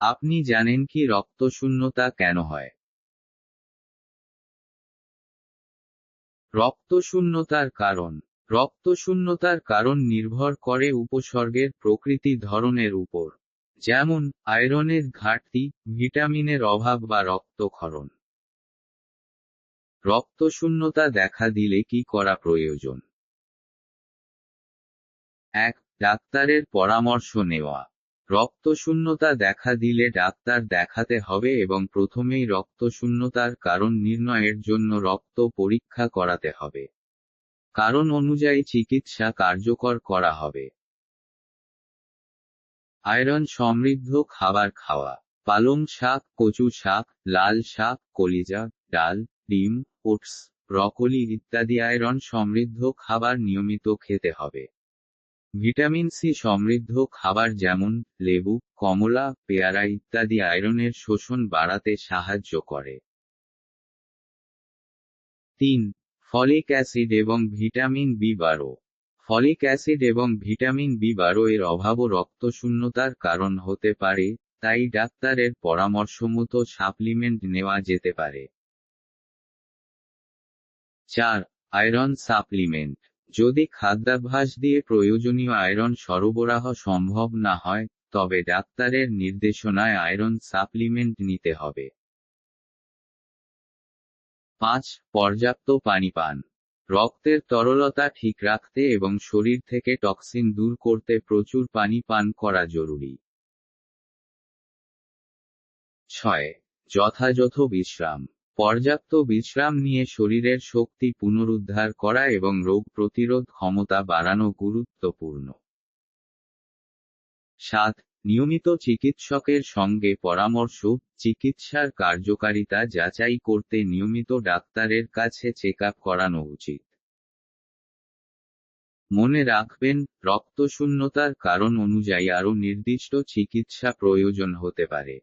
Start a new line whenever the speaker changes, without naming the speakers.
আপনি জানেন কি রক্তশূন্যতা কেন হয়? রক্তশূন্যতার কারণ। রক্তশূন্যতার কারণ নির্ভর করে উপসর্গের প্রকৃতি ধরনের উপর, যেমন আয়রনের ঘাটতি, ভিটামিনের অভাব বা রক্তক্ষরণ। রক্তশূন্যতা দেখা দিলে কি করা প্রয়োজন? 1. ডাক্তারের পরামর্শ নেওয়া। রক্তশূন্যতা দেখা দিলে ডাক্তার দেখাতে হবে এবং প্রথমেই রক্তশূন্যতার কারণ নির্ণয়ের জন্য রক্ত পরীক্ষা করাতে হবে। কারণ অনুযায়ী চিকিৎসা কার্যকর করা হবে। আয়রন সমৃদ্ধ খাবার খাওয়া। পালং শাক, কচু শাক, লাল শাক, কলিজা, ডাল, ডিম, ওটস, ব্রকোলি ইত্যাদি আয়রন সমৃদ্ধ খাবার নিয়মিত খেতে হবে। ভিটামিন সি সমৃদ্ধ খাবার যেমন লেবু, কমলা, পেয়ারা ইত্যাদি আয়রনের শোষণ বাড়াতে সাহায্য করে। 3. ফলিক অ্যাসিড এবং ভিটামিন বি12। ফলিক অ্যাসিড এবং ভিটামিন বি12 এর অভাবও রক্তশূন্যতার কারণ হতে পারে, তাই ডাক্তারের পরামর্শমতো সাপ্লিমেন্ট নেওয়া যেতে পারে। 4. Iron supplement. যদি খাদ্যাভ্যাস দিয়ে প্রয়োজনীয় আয়রন সরবরাহ সম্ভব না হয়, তবে ডাক্তারের নির্দেশনায় আয়রন সাপ্লিমেন্ট নিতে হবে। 5. পর্যাপ্ত পানি পান। রক্তের তরলতা ঠিক রাখতে এবং শরীর থেকে টক্সিন দূর করতে প্রচুর পানি পান করা জরুরি। 6. যথাযথ বিশ্রাম। পর্যাপ্ত বিশ্রাম নিয়ে শরীরের শক্তি পুনরুদ্ধার করা এবং রোগ প্রতিরোধ ক্ষমতা বাড়ানো গুরুত্বপূর্ণ। 7. নিয়মিত চিকিৎসকের সঙ্গে পরামর্শ। চিকিৎসার কার্যকারিতা যাচাই করতে নিয়মিত ডাক্তারের কাছে চেকআপ করানো উচিত। মনে রাখবেন, রক্তশূন্যতার কারণ অনুযায়ী আরও নির্দিষ্ট চিকিৎসা প্রয়োজন হতে পারে।